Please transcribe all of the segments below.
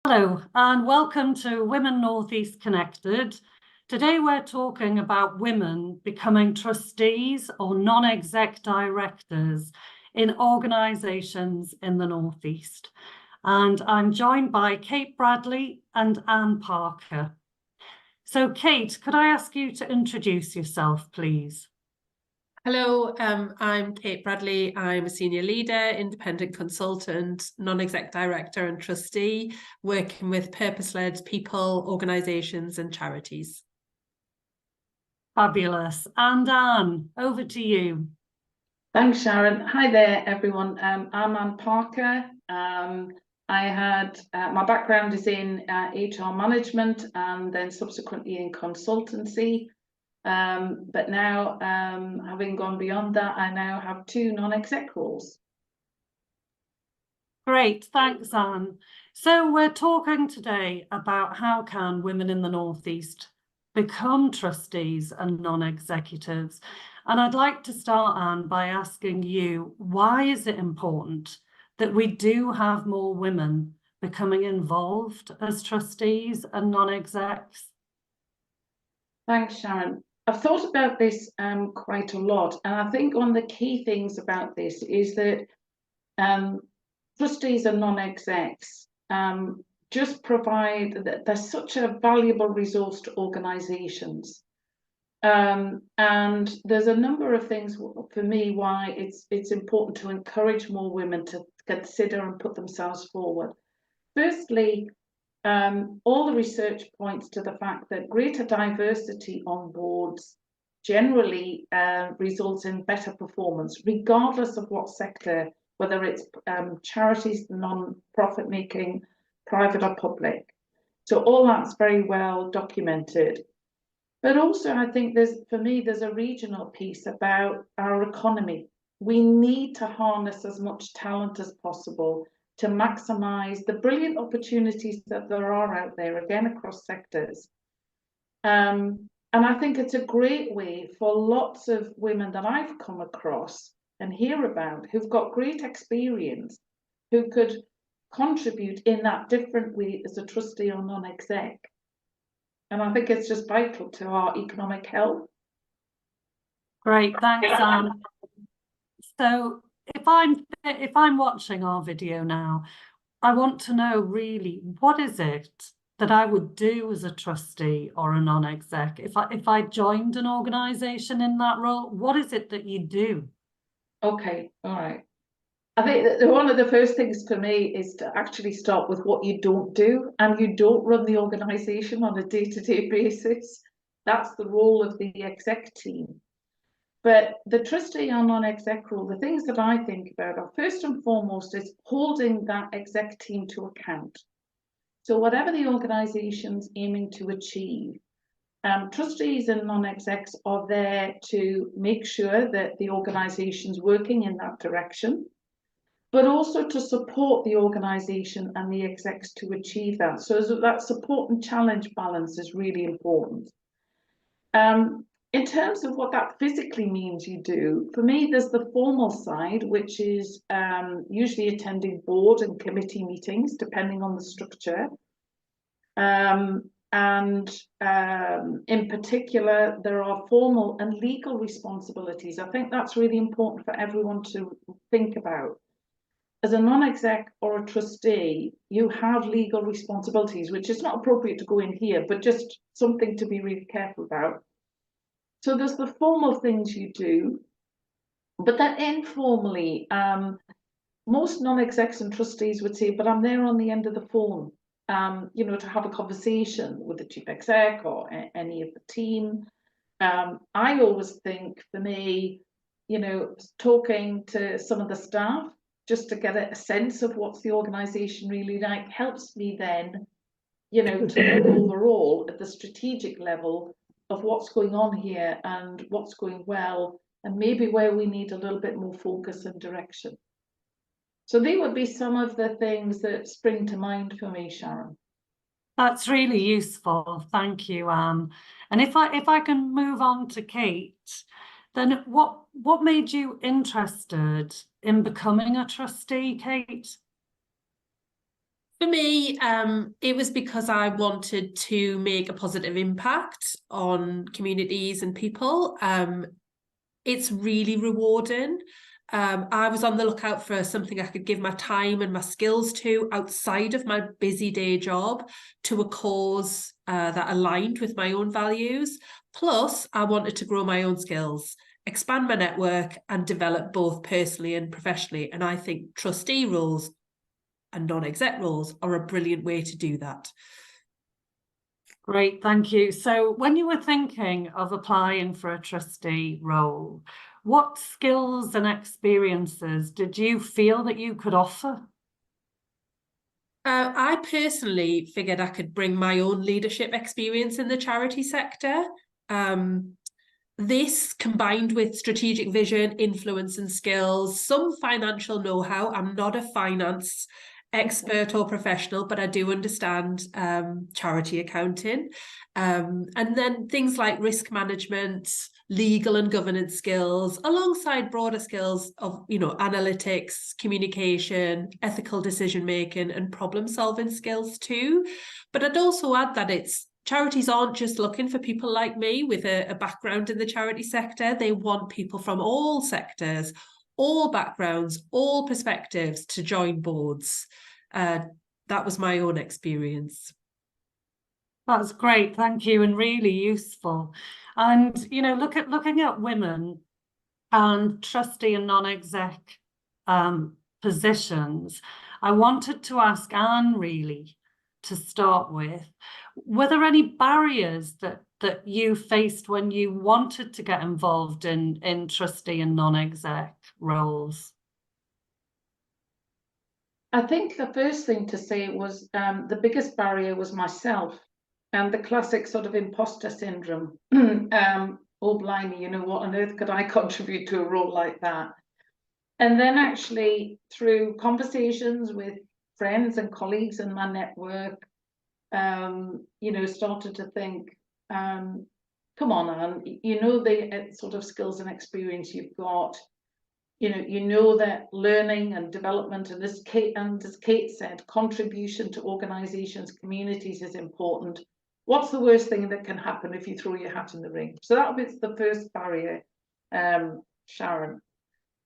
Hello and welcome to Women North East Connected. Today we're talking about women becoming trustees or non-exec directors in organisations in the North East. And I'm joined by Kate Bradley and Anne Parker. So Kate, could I ask you to introduce yourself, please? Hello, I'm Kate Bradley. I'm a senior leader, independent consultant, non-exec director and trustee, working with purpose-led people, organisations and charities. Fabulous. And Anne, over to you. Thanks, Sharon. Hi there, everyone. I'm Anne Parker. I had my background is in HR management and then subsequently in consultancy. But now, having gone beyond that, I now have 2 non-exec roles. Great, thanks, Anne. So we're talking today about how can women in the North East become trustees and non-executives. And I'd like to start, Anne, by asking you, why is it important that we do have more women becoming involved as trustees and non-execs? Thanks, Sharon. I've thought about this quite a lot, and I think one of the key things about this is that trustees and non-execs just provide that they're such a valuable resource to organisations. And there's a number of things for me why it's important to encourage more women to consider and put themselves forward. Firstly, all the research points to the fact that greater diversity on boards generally results in better performance, regardless of what sector, whether it's charities, non-profit making, private or public. So all that's very well documented. But also I think there's a regional piece about our economy. We need to harness as much talent as possible to maximise the brilliant opportunities that there are out there, again, across sectors. And I think it's a great way for lots of women that I've come across and hear about who've got great experience, who could contribute in that different way as a trustee or non-exec. And I think it's just vital to our economic health. Great, thanks, Anne. So if I'm watching our video now, I want to know really, what is it that I would do as a trustee or a non-exec? If I joined an organisation in that role, what is it that you do? Okay, all right. I think that one of the first things for me is to actually start with what you don't do, and you don't run the organisation on a day-to-day basis. That's the role of the exec team. But the trustee or non-exec role, the things that I think about are first and foremost is holding that exec team to account. So whatever the organisation's aiming to achieve, trustees and non-execs are there to make sure that the organisation's working in that direction, but also to support the organisation and the execs to achieve that. So that support and challenge balance is really important. In terms of what that physically means you do, for me, there's the formal side, which is usually attending board and committee meetings, depending on the structure. In particular, there are formal and legal responsibilities. I think that's really important for everyone to think about. As a non-exec or a trustee, you have legal responsibilities, which is not appropriate to go in here, but just something to be really careful about. So there's the formal things you do, but then informally, most non-execs and trustees would say, but I'm there on the end of the phone, to have a conversation with the chief exec or any of the team. I always think, for me, talking to some of the staff, just to get a sense of what's the organisation really like, helps me then, to look overall at the strategic level of what's going on here and what's going well, and maybe where we need a little bit more focus and direction. So they would be some of the things that spring to mind for me, Sharon. That's really useful. Thank you, Anne. And if I can move on to Kate, then what made you interested in becoming a trustee, Kate? For me, it was because I wanted to make a positive impact on communities and people. It's really rewarding. I was on the lookout for something I could give my time and my skills to outside of my busy day job, to a cause that aligned with my own values. Plus, I wanted to grow my own skills, expand my network, and develop both personally and professionally. And I think trustee roles and non-exec roles are a brilliant way to do that. Great, thank you. So when you were thinking of applying for a trustee role, what skills and experiences did you feel that you could offer? I personally figured I could bring my own leadership experience in the charity sector. This, combined with strategic vision, influence and skills, some financial know-how. I'm not a finance expert or professional, but I do understand charity accounting. And then things like risk management, legal and governance skills, alongside broader skills of, analytics, communication, ethical decision-making, and problem-solving skills too. But I'd also add that charities aren't just looking for people like me with a background in the charity sector. They want people from all sectors, all backgrounds, all perspectives to join boards. That was my own experience. That's great, thank you, and really useful. And looking at women and trustee and non-exec positions, I wanted to ask Anne, really, to start with, were there any barriers that you faced when you wanted to get involved in trustee and non-exec roles? I think the first thing to say was the biggest barrier was myself, and the classic sort of imposter syndrome. Oh, blimey, what on earth could I contribute to a role like that? And then actually, through conversations with friends and colleagues in my network, started to think, come on, Anne, the sort of skills and experience you've got. That learning and development, and as Kate said, contribution to organizations, communities is important. What's the worst thing that can happen if you throw your hat in the ring? So that was the first barrier, Sharon.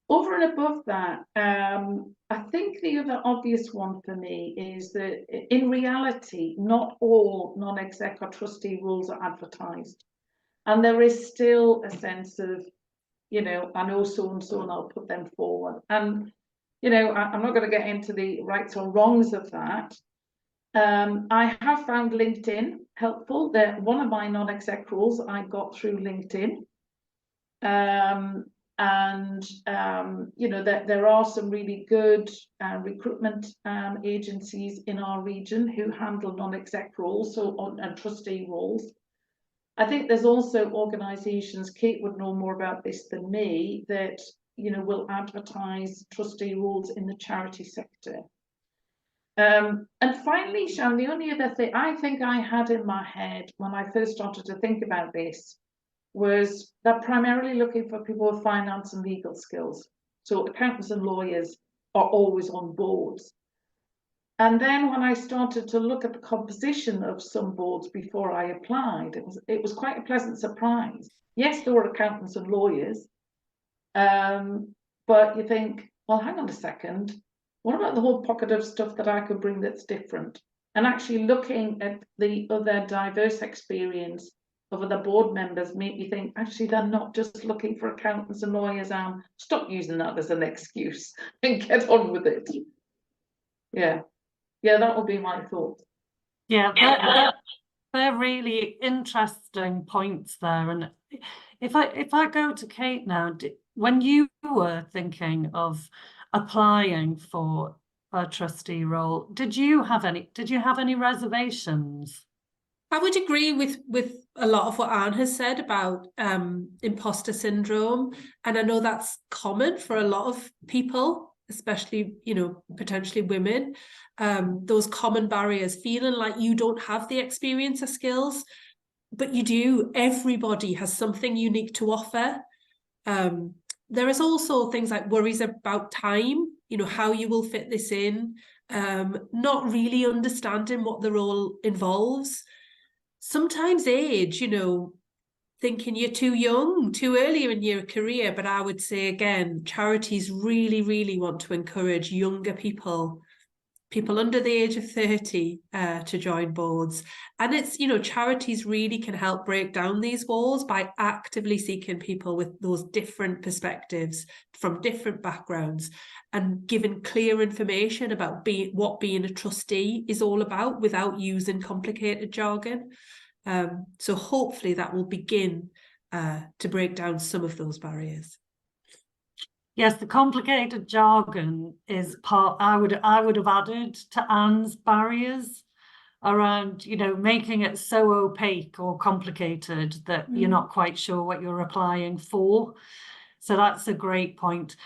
Over and above that, I think the other obvious one for me is that in reality, not all non-exec or trustee roles are advertised. And there is still a sense of, I know so-and-so and I'll put them forward. And, I'm not going to get into the rights or wrongs of that. I have found LinkedIn helpful. That one of my non-exec roles I got through LinkedIn. That there are some really good recruitment agencies in our region who handle non-exec roles, and trustee roles. I think there's also organisations, Kate would know more about this than me, that will advertise trustee roles in the charity sector. And finally, Sharon, the only other thing I think I had in my head when I first started to think about this was they're primarily looking for people with finance and legal skills. So accountants and lawyers are always on boards. And then when I started to look at the composition of some boards before I applied, it was quite a pleasant surprise. Yes, there were accountants and lawyers, but you think, well, hang on a second, what about the whole pocket of stuff that I could bring that's different? And actually looking at the other diverse experience of other board members made me think, actually, they're not just looking for accountants and lawyers. Stop using that as an excuse and get on with it. Yeah, that would be my thought. Yeah, they're really interesting points there. And if I go to Kate now, when you were thinking of applying for a trustee role, did you have any reservations? I would agree with a lot of what Anne has said about imposter syndrome, and I know that's common for a lot of people, especially potentially women. Those common barriers, feeling like you don't have the experience or skills, but you do. Everybody has something unique to offer. There is also things like worries about time, how you will fit this in. not really understanding what the role involves. Sometimes age, you know, thinking you're too young, too early in your career. But I would say, again, charities really, really want to encourage younger people under the age of 30 to join boards. And it's, you know, charities really can help break down these walls by actively seeking people with those different perspectives from different backgrounds and giving clear information about what being a trustee is all about without using complicated jargon. So hopefully that will begin to break down some of those barriers. Yes, the complicated jargon is part, I would have added to Anne's barriers around, you know, making it so opaque or complicated that you're not quite sure what you're applying for. So that's a great point.